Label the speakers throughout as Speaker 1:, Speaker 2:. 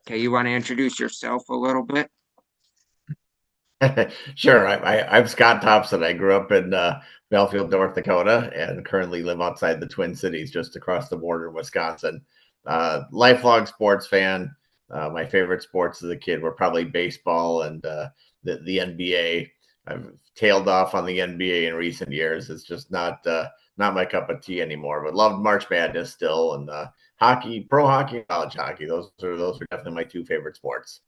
Speaker 1: Okay, you want to introduce yourself a little bit?
Speaker 2: Sure. I'm Scott Thompson. I grew up in Belfield, North Dakota, and currently live outside the Twin Cities, just across the border in Wisconsin. Lifelong sports fan. My favorite sports as a kid were probably baseball and the NBA. I've tailed off on the NBA in recent years. It's just not my cup of tea anymore. But loved March Madness still, and hockey, pro hockey, college hockey. Those are definitely my two favorite sports.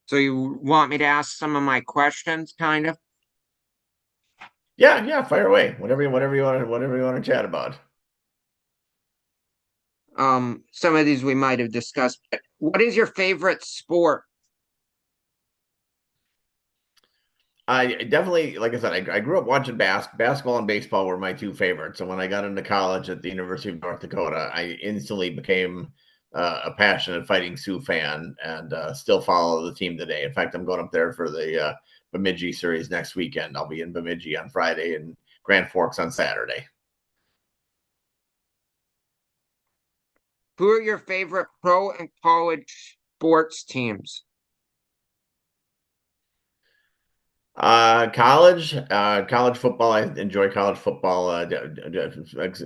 Speaker 1: So you want me to ask some of my questions, kind of?
Speaker 2: Yeah, yeah, fire away. Whatever you want to chat about.
Speaker 1: Some of these we might have discussed, but what is your favorite sport?
Speaker 2: I definitely, like I said, I grew up watching basketball and baseball were my two favorites. And when I got into college at the University of North Dakota, I instantly became a passionate Fighting Sioux fan and still follow the team today. In fact, I'm going up there for the Bemidji series next weekend. I'll be in Bemidji on Friday and Grand Forks on Saturday.
Speaker 1: Who are your favorite pro and college sports teams?
Speaker 2: College football. I enjoy college football.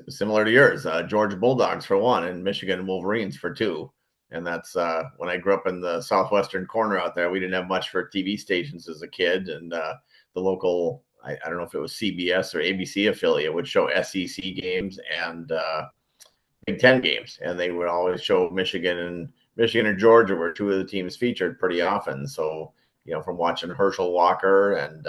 Speaker 2: Similar to yours, Georgia Bulldogs for one, and Michigan Wolverines for two. And that's when I grew up in the southwestern corner out there. We didn't have much for TV stations as a kid, and the local, I don't know if it was CBS or ABC affiliate, would show SEC games and Big Ten games, and they would always show Michigan and Georgia were two of the teams featured pretty often. So from watching Herschel Walker and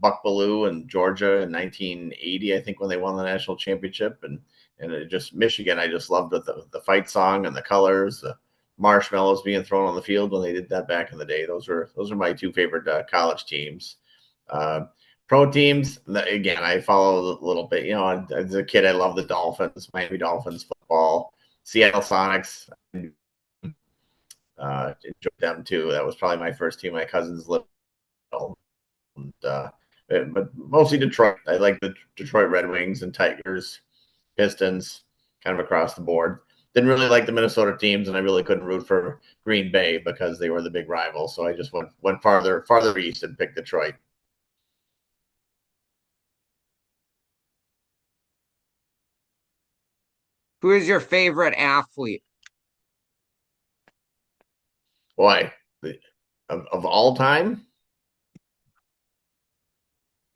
Speaker 2: Buck Bellew in Georgia in 1980, I think when they won the national championship, and it just Michigan, I just loved the fight song and the colors, the marshmallows being thrown on the field when they did that back in the day. Those are my two favorite college teams. Uh, Pro teams, again, I follow a little bit. As a kid, I loved the Dolphins, Miami Dolphins football, Seattle Sonics. Enjoyed them too. That was probably my first team. My cousins lived, and, but mostly Detroit. I like the Detroit Red Wings and Tigers, Pistons, kind of across the board. Didn't really like the Minnesota teams, and I really couldn't root for Green Bay because they were the big rival. So I just went farther east and picked Detroit.
Speaker 1: Who is your favorite athlete?
Speaker 2: Boy, of all time,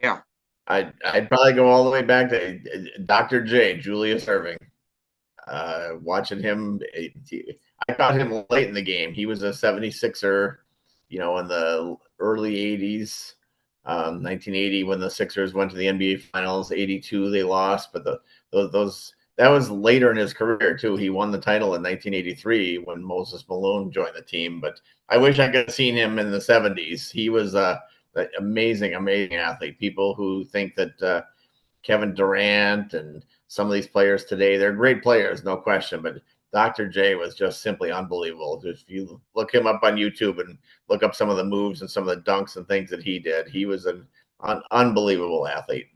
Speaker 1: Yeah.
Speaker 2: I'd probably go all the way back to Dr. J, Julius Irving. Watching him, I caught him late in the game. He was a 76er, in the early 80s, 1980 when the Sixers went to the NBA Finals. 82 they lost, but those that was later in his career too. He won the title in 1983 when Moses Malone joined the team. But I wish I could have seen him in the 70s. He was an amazing athlete. People who think that Kevin Durant and some of these players today, they're great players, no question. But Dr. J was just simply unbelievable. If you look him up on YouTube and look up some of the moves and some of the dunks and things that he did, he was an unbelievable athlete.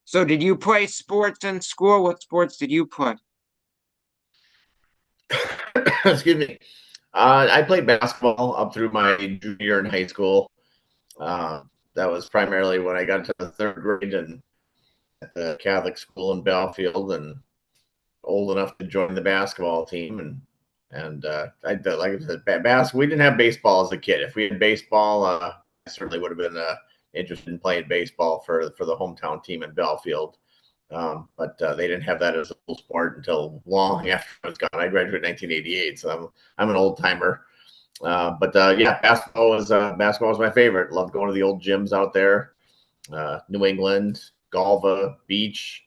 Speaker 1: So did you play sports in school? What sports did you play?
Speaker 2: Excuse me. I played basketball up through my junior year in high school. Uh, that was primarily when I got to the third grade and at the Catholic school in Belfield, and old enough to join the basketball team. And like I said, we didn't have baseball as a kid. If we had baseball, I certainly would have been interested in playing baseball for the hometown team in Belfield. But they didn't have that as a full sport until long after I was gone. I graduated in 1988, so I'm an old timer. But yeah, basketball was my favorite. Loved going to the old gyms out there, New England, Galva, Beach,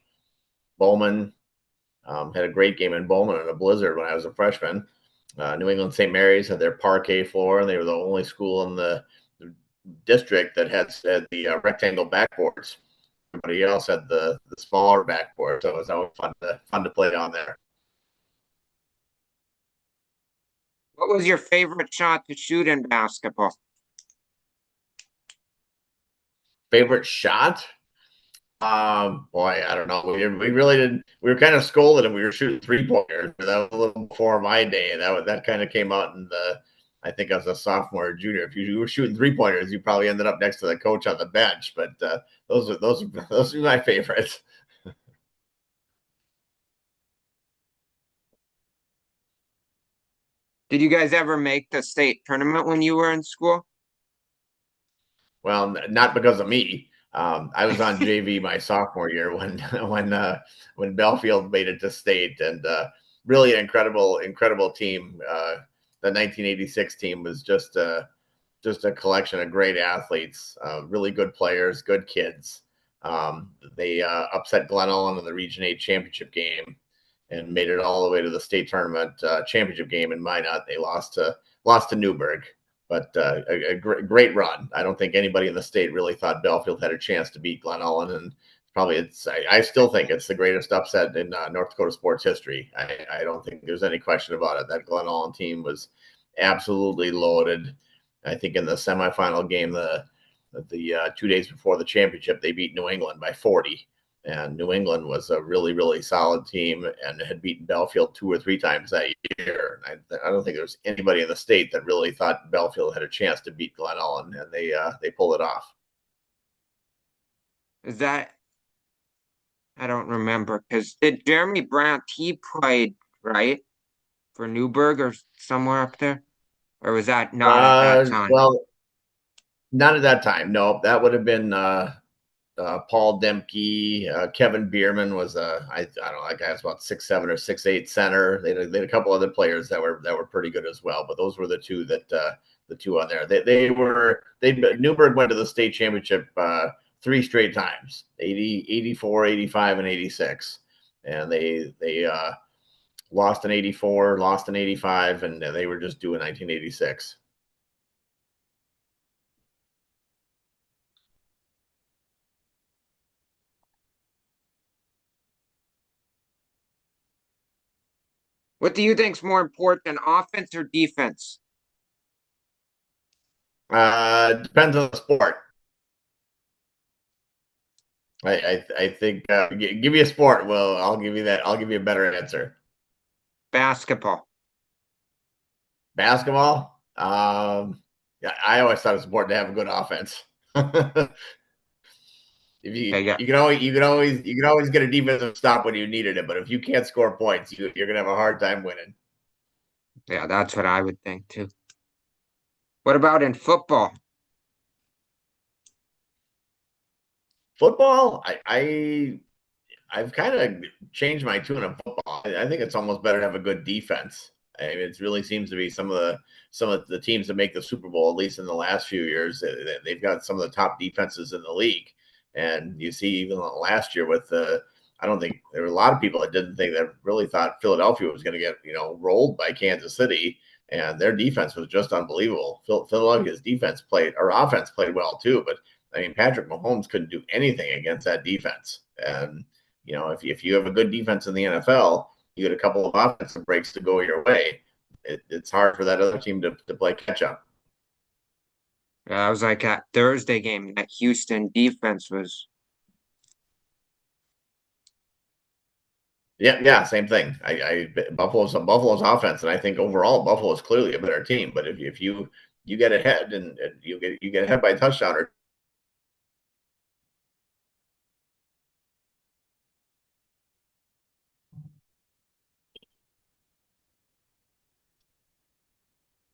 Speaker 2: Bowman. Had a great game in Bowman in a blizzard when I was a freshman. New England St. Mary's had their parquet floor, and they were the only school in the district that had the rectangle backboards. everybody else had the smaller backboard, so it was always fun to play on there.
Speaker 1: What was your favorite shot to shoot in basketball?
Speaker 2: Favorite shot? Boy, I don't know. We really didn't. We were kind of scolded, and we were shooting 3-pointers. That was a little before my day. That kind of came out in the. I think I was a sophomore or junior. If you were shooting 3-pointers, you probably ended up next to the coach on the bench. But those are my favorites.
Speaker 1: Did you guys ever make the state tournament when you were in school?
Speaker 2: Well, not because of me. I was on JV my sophomore year when Belfield made it to state, and really an incredible team. The 1986 team was just a collection of great athletes, really good players, good kids. They upset Glen Ellen in the Region 8 championship game and made it all the way to the state tournament championship game in Minot. They lost to Newburgh, but a great run. I don't think anybody in the state really thought Belfield had a chance to beat Glen Ellen, and probably I still think it's the greatest upset in North Dakota sports history. I don't think there's any question about it. That Glen Ellen team was absolutely loaded. I think in the semifinal game, the 2 days before the championship, they beat New England by 40. And New England was a really solid team and had beaten Belfield 2 or 3 times that year. I don't think there was anybody in the state that really thought Belfield had a chance to beat Glen Ellen, and they pulled it off.
Speaker 1: Is that I don't remember because did Jeremy Brandt he played right for Newburgh or somewhere up there, or was that not at that time?
Speaker 2: Well, not at that time. No, that would have been Paul Demke. Kevin Bierman was I don't know, that guy was about 6'7" or 6'8" center. They had a couple other players that were pretty good as well, but those were the two on there. Newburgh went to the state championship 3 straight times, 80, 84, 85, and 86. And they lost in 84, lost in 85, and they were just due in 1986.
Speaker 1: What do you think's more important, offense or defense?
Speaker 2: Depends on the sport. I think give me a sport. Well, I'll give you that. I'll give you a better answer.
Speaker 1: Basketball.
Speaker 2: Basketball. Yeah, I always thought it was important to have a good offense. If
Speaker 1: Yeah, yeah,
Speaker 2: you can always get a defensive stop when you needed it, but if you can't score points, you're gonna have a hard time winning.
Speaker 1: yeah, that's what I would think too. What about in football?
Speaker 2: Football, I've kind of changed my tune on football. I think it's almost better to have a good defense. I mean, it really seems to be some of the teams that make the Super Bowl, at least in the last few years, they've got some of the top defenses in the league. And you see, even last year with I don't think there were a lot of people that didn't think that really thought Philadelphia was going to get rolled by Kansas City, and their defense was just unbelievable. Philadelphia's offense played well too, but I mean, Patrick Mahomes couldn't do anything against that defense. And if you have a good defense in the NFL, you get a couple of offensive breaks to go your way. It's hard for that other team to play catch up.
Speaker 1: I was like that Thursday game. That Houston defense was.
Speaker 2: Yeah, same thing. Buffalo's offense, and I think overall Buffalo is clearly a better team. But if you get ahead and you get ahead by a touchdown or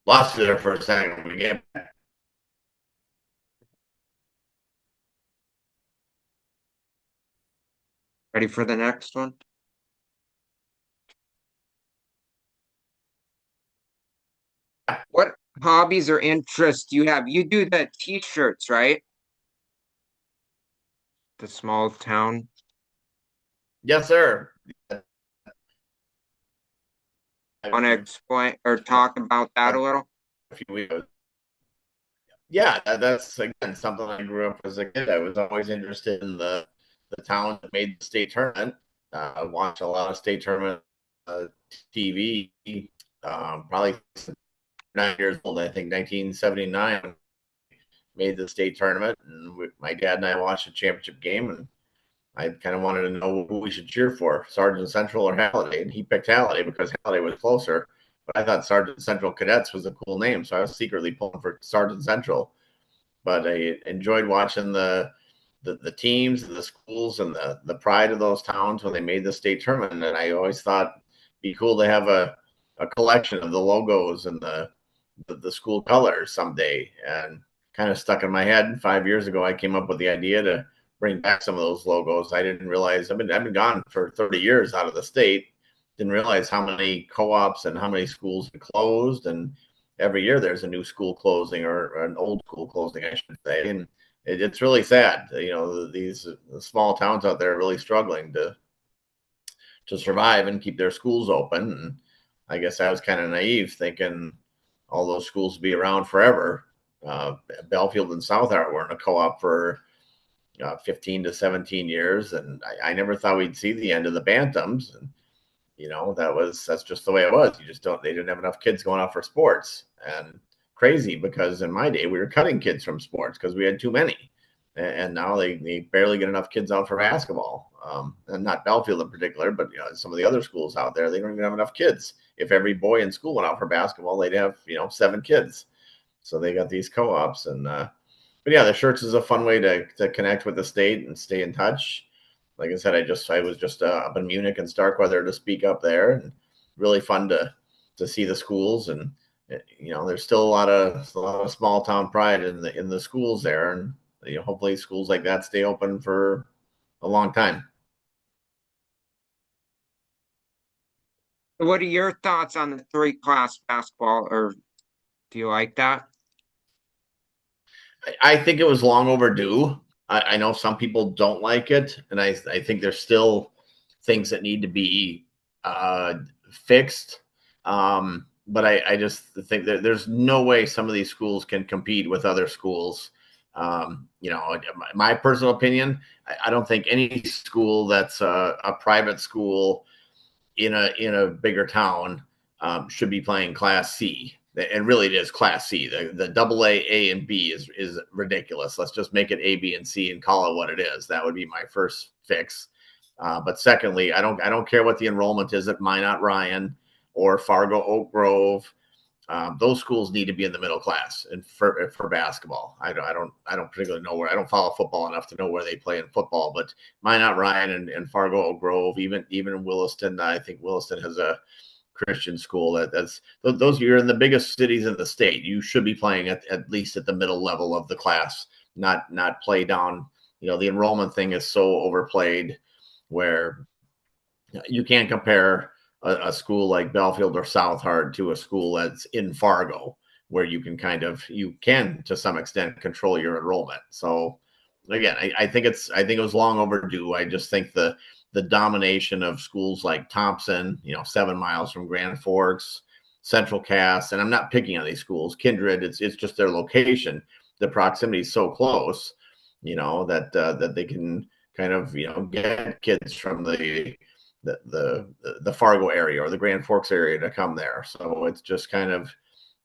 Speaker 2: lost to their first second game.
Speaker 1: Ready for the next one? What hobbies or interests do you have? You do the t-shirts, right? The small town.
Speaker 2: Yes, sir.
Speaker 1: Want to explain or talk about that a little?
Speaker 2: A few weeks. Yeah, that's again something I grew up as a kid. I was always interested in the town that made the state tournament. Watched a lot of state tournament TV. Probably 9 years old, I think 1979 made the state tournament, and my dad and I watched a championship game, and I kind of wanted to know who we should cheer for, Sergeant Central or Halliday, and he picked Halliday because Halliday was closer. But I thought Sergeant Central Cadets was a cool name, so I was secretly pulling for Sergeant Central. But I enjoyed watching the teams and the schools and the pride of those towns when they made the state tournament. And I always thought it'd be cool to have a collection of the logos and the school colors someday. And kind of stuck in my head. 5 years ago, I came up with the idea to bring back some of those logos. I didn't realize I've been gone for 30 years out of the state. Didn't realize how many co-ops and how many schools had closed. And every year there's a new school closing or an old school closing, I should say. And it's really sad. You know, these small towns out there are really struggling to survive and keep their schools open. And I guess I was kind of naive thinking all those schools would be around forever. Belfield and South Hart were in a co-op for 15 to 17 years, and I never thought we'd see the end of the Bantams. And that's just the way it was. They didn't have enough kids going out for sports, and crazy because in my day we were cutting kids from sports because we had too many, and now they barely get enough kids out for basketball. And not Belfield in particular, but some of the other schools out there, they don't even have enough kids. If every boy in school went out for basketball, they'd have 7 kids. So they got these co-ops, and but yeah, the shirts is a fun way to connect with the state and stay in touch. Like I said, I was just up in Munich and Starkweather to speak up there, and really fun to see the schools. And there's still a lot of small town pride in the schools there, and hopefully schools like that stay open for a long time.
Speaker 1: What are your thoughts on the three-class basketball, or do you like that?
Speaker 2: I think it was long overdue. I know some people don't like it, and I think there's still things that need to be fixed. But I just think that there's no way some of these schools can compete with other schools. My personal opinion, I don't think any school that's a private school in a bigger town should be playing Class C. And really, it is Class C. The double A, and B is ridiculous. Let's just make it A, B, and C and call it what it is. That would be my first fix. But secondly, I don't care what the enrollment is at Minot Ryan or Fargo Oak Grove. Those schools need to be in the middle class and for basketball. I don't particularly know where. I don't follow football enough to know where they play in football. But Minot Ryan and Fargo Oak Grove, even Williston. I think Williston has a Christian school that's those. You're in the biggest cities in the state. You should be playing at least at the middle level of the class, not play down. The enrollment thing is so overplayed, where you can't compare a school like Belfield or South Hart to a school that's in Fargo, where you can to some extent control your enrollment. So again, I think it was long overdue. I just think the domination of schools like Thompson, 7 miles from Grand Forks, Central Cass, and I'm not picking on these schools. Kindred, it's just their location. The proximity is so close, that they can kind of get kids from the Fargo area or the Grand Forks area to come there. So it's just kind of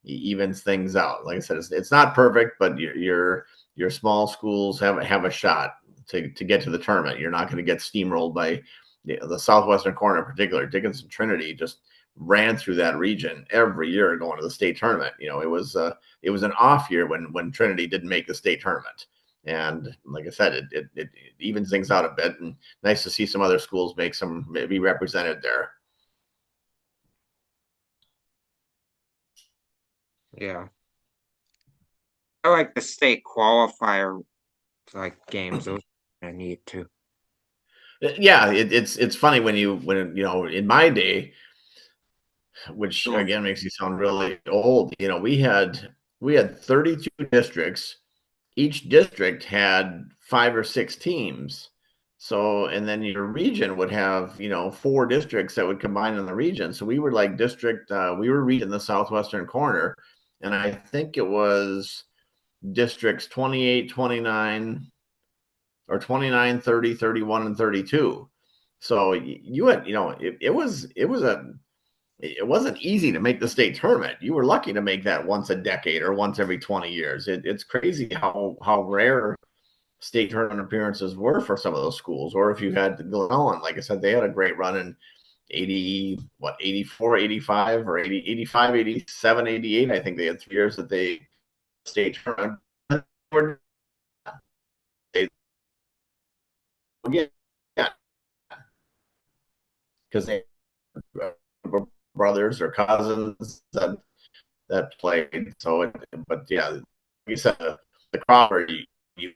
Speaker 2: evens things out. Like I said, it's not perfect, but your small schools have a shot to get to the tournament. You're not going to get steamrolled by the southwestern corner in particular. Dickinson Trinity just ran through that region every year going to the state tournament. It was an off year when Trinity didn't make the state tournament. And like I said, it evens things out a bit, and nice to see some other schools be represented there.
Speaker 1: Yeah. I like the state qualifier games. Those I need to.
Speaker 2: Yeah, it's funny when in my day, which
Speaker 1: Sure.
Speaker 2: again makes you sound really old. We had 32 districts. Each district had 5 or 6 teams. So, and then your region would have, 4 districts that would combine in the region. So we were like we were region the southwestern corner. And I think it was districts 28, 29, or 29, 30, 31, and 32. So you had, it wasn't easy to make the state tournament. You were lucky to make that once a decade or once every 20 years. It's crazy how rare state tournament appearances were for some of those schools. Or if you had Glen Ellen, like I said, they had a great run in 84, 85, or 80, 85, 87, 88. I think they had 3 years that they state tournament. They, yeah, because they were brothers or cousins that played. So, but yeah, like you said, the Crawford, you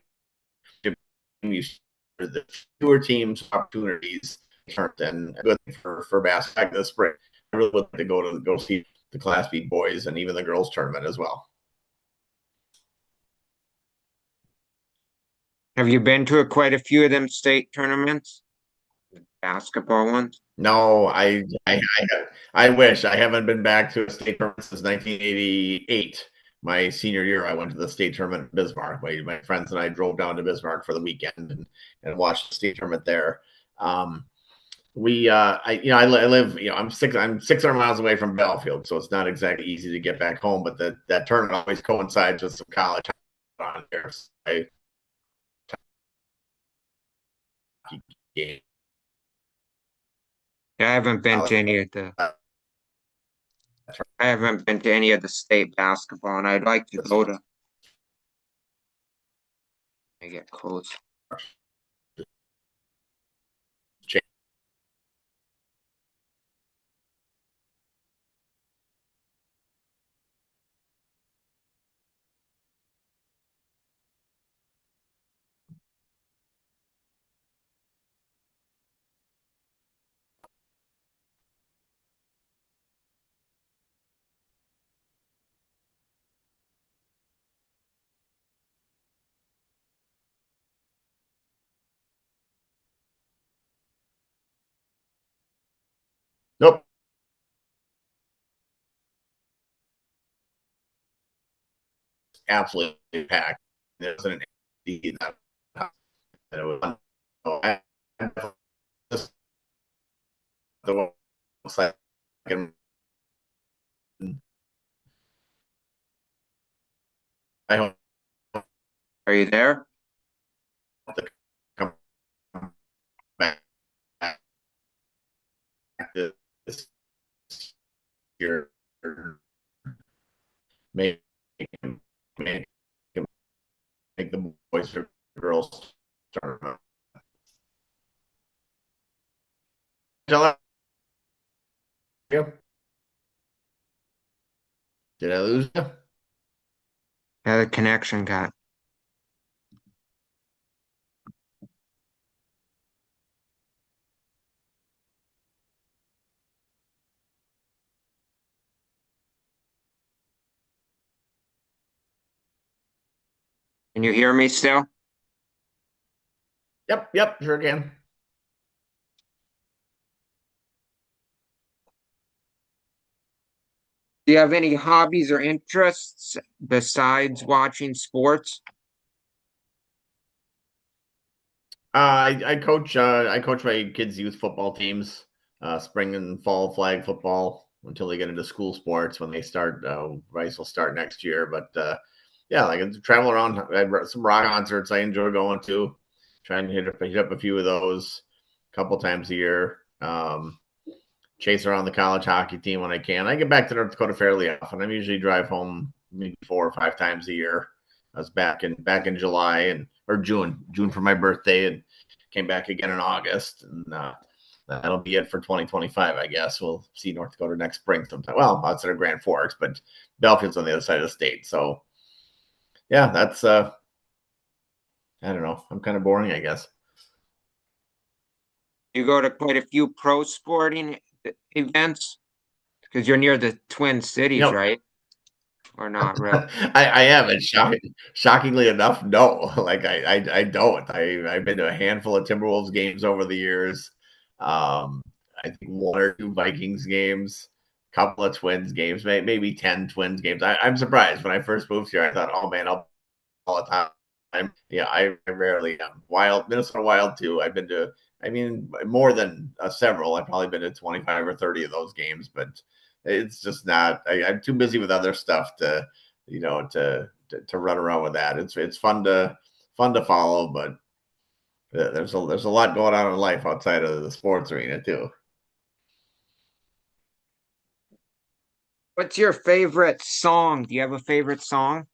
Speaker 2: the fewer teams opportunities and good for basketball this spring. I really would like to go see the Class B boys and even the girls tournament as well.
Speaker 1: Have you been to quite a few of them state tournaments? Basketball ones?
Speaker 2: No, I wish I haven't been back to a state tournament since 1988. My senior year, I went to the state tournament in Bismarck. My friends and I drove down to Bismarck for the weekend and watched the state tournament there. I live, I'm 600 miles away from Belfield, so it's not exactly easy to get back home. But that tournament always coincides with some college on there. So game.
Speaker 1: Yeah, I haven't been to any of the state basketball, and I'd like to go to. I get close.
Speaker 2: Nope, absolutely packed. There's an that it was. I, just the second. I hope
Speaker 1: Are you there?
Speaker 2: to come back this year. Maybe make, make the boys or girls tournament. Did I lose you?
Speaker 1: Yeah, the connection got. Can you hear me still?
Speaker 2: Yep, sure can.
Speaker 1: Do you have any hobbies or interests besides watching sports?
Speaker 2: I coach my kids' youth football teams, spring and fall flag football until they get into school sports. When they start, Rice will start next year. But yeah, like I travel around. I have some rock concerts I enjoy going to. Trying to hit up a few of those a couple times a year. Chase around the college hockey team when I can. I get back to North Dakota fairly often. I usually drive home maybe 4 or 5 times a year. I was back in July and or June for my birthday, and came back again in August. And that'll be it for 2025, I guess. We'll see North Dakota next spring sometime. Well, outside of Grand Forks, but Belfield's on the other side of the state. So yeah, that's I don't know. I'm kind of boring, I guess.
Speaker 1: You go to quite a few pro sporting events because you're near the Twin
Speaker 2: You
Speaker 1: Cities,
Speaker 2: know,
Speaker 1: right? Or not really?
Speaker 2: I haven't. Shockingly enough, no. Like I don't. I've been to a handful of Timberwolves games over the years. I think 1 or 2 Vikings games, couple of Twins games, maybe 10 Twins games. I'm surprised when I first moved here. I thought, oh man, I'll all the time. Yeah, I rarely am. Wild, Minnesota Wild too. I've been to, I mean, more than several. I've probably been to 25 or 30 of those games, but it's just not, I'm too busy with other stuff to, to run around with that. It's fun to follow, but there's a lot going on in life outside of the sports arena too.
Speaker 1: What's your favorite song? Do you have a favorite song?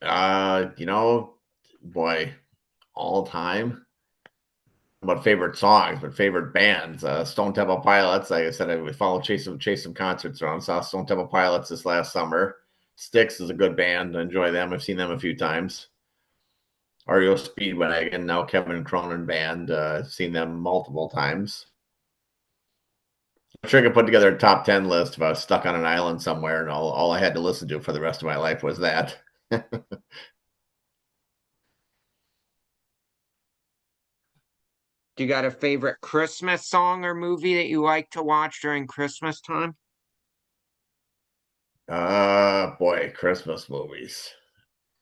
Speaker 2: You know, boy, all time. About favorite songs, but favorite bands. Stone Temple Pilots. Like I said, I would follow chase some concerts around. Saw Stone Temple Pilots this last summer. Styx is a good band. I enjoy them. I've seen them a few times. REO Speedwagon, now Kevin Cronin band. I've seen them multiple times. I'm sure I could put together a top 10 list if I was stuck on an island somewhere and all I had to listen to for the rest of my life was that.
Speaker 1: Do you got a favorite Christmas song or movie that you like to watch during Christmas time?
Speaker 2: Boy, Christmas movies.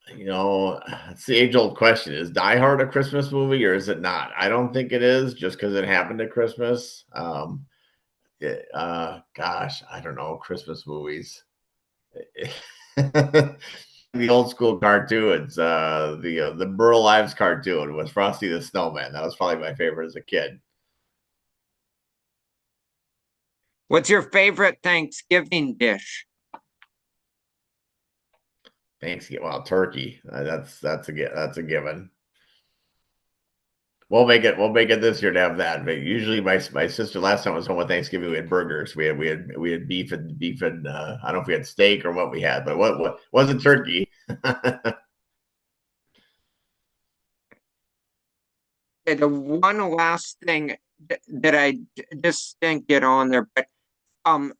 Speaker 2: It's the age old question. Is Die Hard a Christmas movie or is it not? I don't think it is just because it happened at Christmas. Gosh, I don't know. Christmas movies. The old school cartoons, the Burl Ives cartoon was Frosty the Snowman. That was probably my favorite as a kid.
Speaker 1: What's your favorite Thanksgiving dish?
Speaker 2: Thanksgiving, well, turkey. That's a given. We'll make it this year to have that. But usually my sister last time I was home with Thanksgiving, we had burgers. We had beef and I don't know if we had steak or what we had, but what wasn't turkey.
Speaker 1: Okay, the one last thing that I just didn't get on there, but um,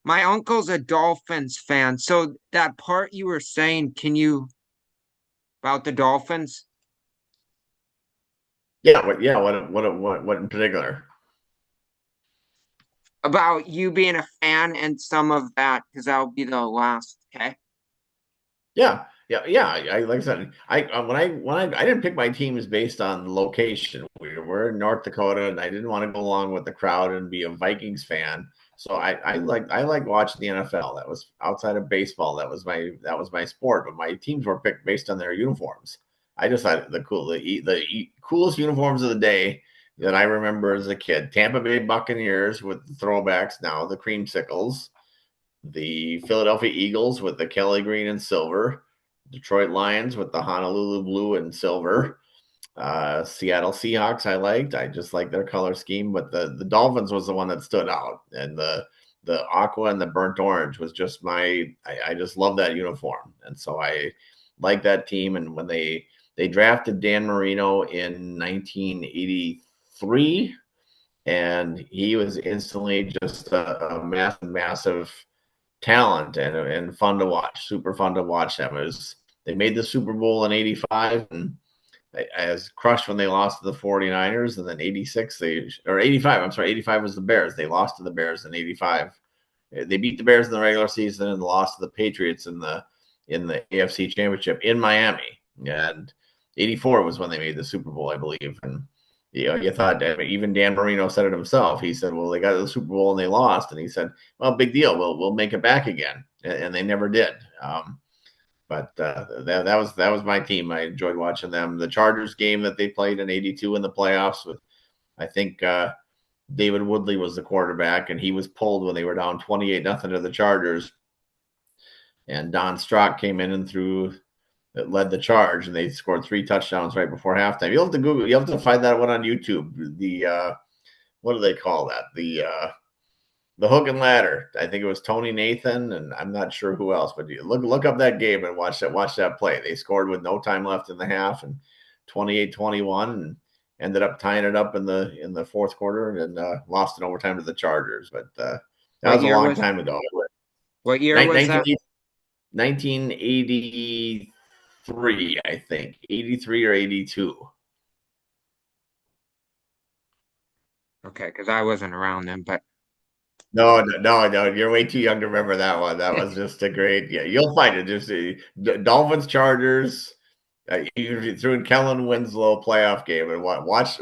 Speaker 1: my uncle's a Dolphins fan. So that part you were saying, can you about the Dolphins?
Speaker 2: What in particular?
Speaker 1: About you being a fan and some of that, because that'll be the last. Okay.
Speaker 2: Yeah. I like I said, I didn't pick my teams based on location. We were in North Dakota, and I didn't want to go along with the crowd and be a Vikings fan. So I like watching the NFL. That was outside of baseball. That was my sport. But my teams were picked based on their uniforms. I just thought the coolest uniforms of the day that I remember as a kid: Tampa Bay Buccaneers with the throwbacks now, the creamsicles, the Philadelphia Eagles with the Kelly green and silver, Detroit Lions with the Honolulu blue and silver, Seattle Seahawks. I liked. I just like their color scheme, but the Dolphins was the one that stood out, and the aqua and the burnt orange was just I just love that uniform, and so I like that team. And when they drafted Dan Marino in 1983, and he was instantly just a massive talent and fun to watch. Super fun to watch them. They made the Super Bowl in '85 and I was crushed when they lost to the 49ers, and then 86 or 85, I'm sorry, 85 was the Bears. They lost to the Bears in 85. They beat the Bears in the regular season and lost to the Patriots in the AFC Championship in Miami. And 84 was when they made the Super Bowl, I believe. And you thought even Dan Marino said it himself. He said, "Well, they got to the Super Bowl and they lost," and he said, "Well, big deal. We'll make it back again," and they never did. But that was my team. I enjoyed watching them. The Chargers game that they played in '82 in the playoffs with, I think David Woodley was the quarterback, and he was pulled when they were down 28-0 to the Chargers. And Don Strock came in and threw that led the charge, and they scored 3 touchdowns right before halftime. You'll have to Google. You'll have to find that one on YouTube. The what do they call that? The hook and ladder. I think it was Tony Nathan, and I'm not sure who else. But you look up that game and watch that play. They scored with no time left in the half, and 28-21, and ended up tying it up in the fourth quarter, and lost in overtime to the Chargers. But that
Speaker 1: What
Speaker 2: was a
Speaker 1: year
Speaker 2: long
Speaker 1: was
Speaker 2: time ago.
Speaker 1: what year was that?
Speaker 2: 1983, I think. 83 or 82.
Speaker 1: Okay, because I wasn't around then, but
Speaker 2: No. You're way too young to remember that one. That was just a great. Yeah, you'll find it. Just Dolphins Chargers. You threw in Kellen Winslow playoff game and watch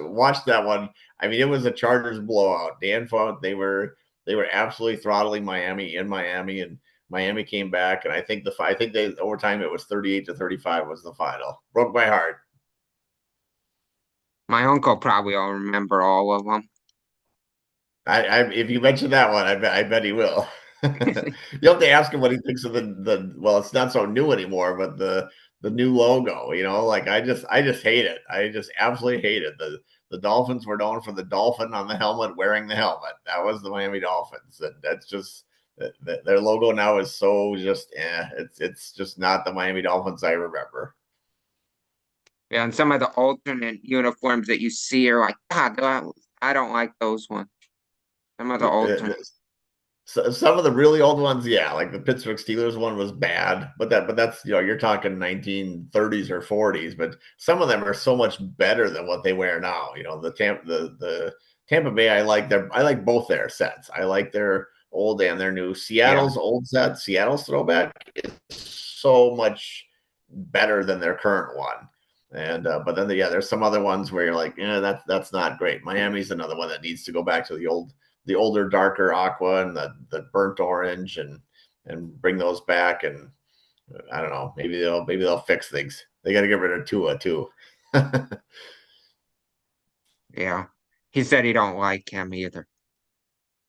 Speaker 2: that one. I mean, it was a Chargers blowout. Dan Font, they were absolutely throttling Miami in Miami, and Miami came back. And I think they overtime it was 38-35 was the final. Broke my heart.
Speaker 1: My uncle probably will remember all of them.
Speaker 2: If you mention that one, I bet he will. You have to ask him what he thinks of the well, it's not so new anymore, but the new logo. Like I just hate it. I just absolutely hate it. The Dolphins were known for the dolphin on the helmet wearing the helmet. That was the Miami Dolphins. That's just their logo now is so just it's just not the Miami Dolphins I remember.
Speaker 1: Yeah, and some of the alternate uniforms that you see are like, God, I don't like those ones. Some of the alternate.
Speaker 2: So some of the really old ones, yeah, like the Pittsburgh Steelers one was bad, but that's you're talking 1930s or 40s, but some of them are so much better than what they wear now. The Tampa Bay, I like both their sets. I like their old and their new.
Speaker 1: Yeah,
Speaker 2: Seattle's old set, Seattle's throwback is so much better than their current one. And but then yeah, there's some other ones where you're like, yeah, that's not great. Miami's another one that needs to go back to the older, darker aqua and the burnt orange and bring those back. And I don't know, maybe they'll fix things. They got to get rid of Tua too.
Speaker 1: yeah. He said he don't like him either.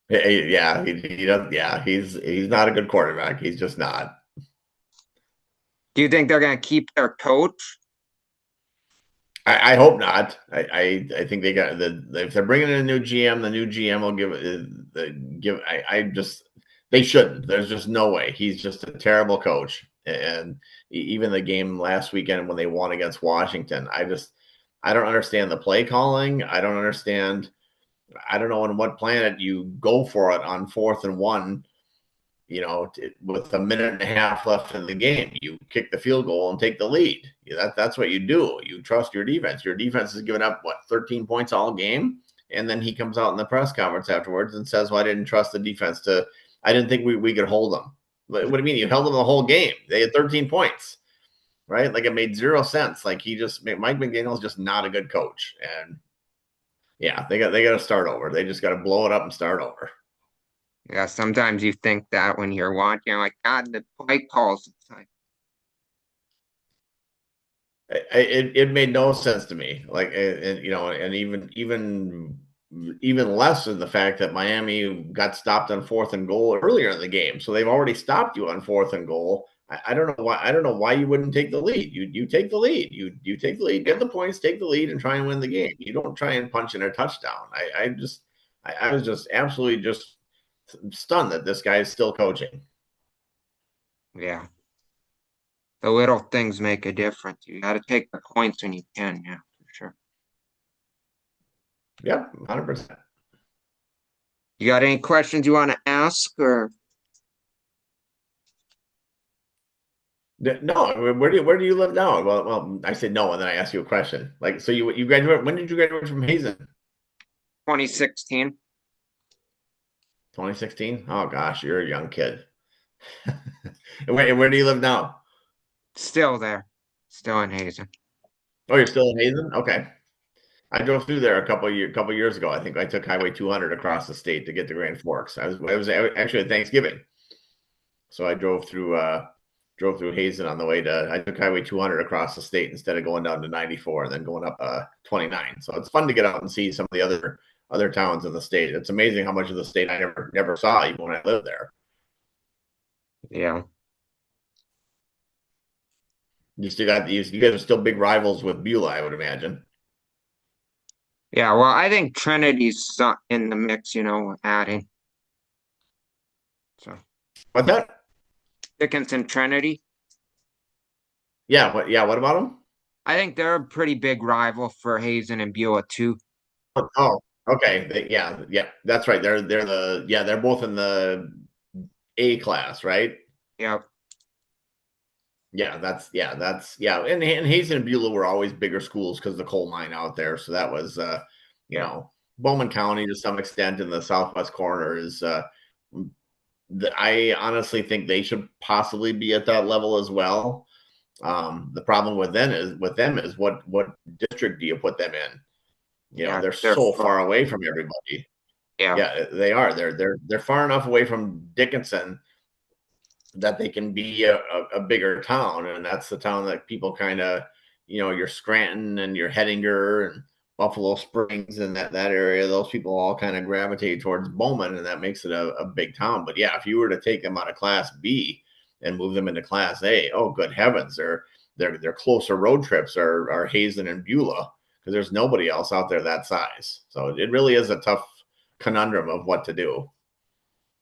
Speaker 2: Yeah, he does. Yeah, he's not a good quarterback. He's just not.
Speaker 1: Do you think they're gonna keep their coach?
Speaker 2: I hope not. I think they got if they're bringing in a new GM, the new GM will give. I just they shouldn't. There's just no way. He's just a terrible coach. And even the game last weekend when they won against Washington, I don't understand the play calling. I don't understand. I don't know on what planet you go for it on 4th and 1 with a minute and a half left in the game. You kick the field goal and take the lead. That's what you do. You trust your defense. Your defense has given up, 13 points all game? And then he comes out in the press conference afterwards and says, well, I didn't trust the defense I didn't think we could hold them. What do you mean? You held them the whole game. They had 13 points, right? Like it made zero sense. Like Mike McDaniel's just not a good coach. And yeah, they got to start over. They just got to blow it up and start over.
Speaker 1: Yeah, sometimes you think that when you're watching, you're like, God, the play calls. It's like,
Speaker 2: It made no sense to me. Like, and even less in the fact that Miami got stopped on 4th and goal earlier in the game, so they've already stopped you on 4th and goal. I don't know why. I don't know why you wouldn't take the lead. You take the lead. You take the lead. Get
Speaker 1: yeah,
Speaker 2: the points. Take the lead and try and win the game. You don't try and punch in a touchdown. I was just absolutely just stunned that this guy is still coaching.
Speaker 1: yeah. The little things make a difference. You got to take the points when you can. Yeah, for sure.
Speaker 2: Yep, 100%.
Speaker 1: You got any questions you want to ask or?
Speaker 2: No, where do you live now? Well, I said no, and then I asked you a question. Like, so you graduated? When did you graduate from Hazen?
Speaker 1: 2016.
Speaker 2: 2016. Oh gosh, you're a young kid. And where do you live now?
Speaker 1: Still there. Still in Hazen.
Speaker 2: Oh, you're still in Hazen. Okay, I drove through there a couple years ago. I think I took Highway 200 across the state to get to Grand Forks. I was actually at Thanksgiving, so I drove through Hazen on the way to. I took Highway 200 across the state instead of going down to 94 and then going up 29. So it's fun to get out and see some of the other towns in the state. It's amazing how much of the state I never saw even when I lived there.
Speaker 1: Yeah.
Speaker 2: You guys are still big rivals with Beulah, I would imagine.
Speaker 1: Yeah. Well, I think Trinity's in the mix, adding. So
Speaker 2: What's that?
Speaker 1: Dickinson Trinity.
Speaker 2: What about them?
Speaker 1: I think they're a pretty big rival for Hazen and Beulah too.
Speaker 2: Oh, okay. Yeah, that's right. They're both in the A class, right?
Speaker 1: Yep.
Speaker 2: And Hazen and Beulah were always bigger schools because the coal mine out there. So that was
Speaker 1: Yeah.
Speaker 2: Bowman County to some extent in the southwest corner is I honestly think they should possibly be at that level as well. The problem with them is what district do you put them in?
Speaker 1: Yeah,
Speaker 2: They're
Speaker 1: they're
Speaker 2: so
Speaker 1: far.
Speaker 2: far away from everybody.
Speaker 1: Yeah,
Speaker 2: Yeah, they are. They're far enough away from Dickinson that they can be a bigger town, and that's the town that people kind of, your Scranton and your Hettinger and Buffalo Springs and that area. Those people all kind of gravitate towards Bowman, and that makes it a big town. But yeah, if you were to take them out of Class B and move them into Class A, oh good heavens, their closer road trips are Hazen and Beulah because there's nobody else out there that size. So it really is a tough conundrum of what to do.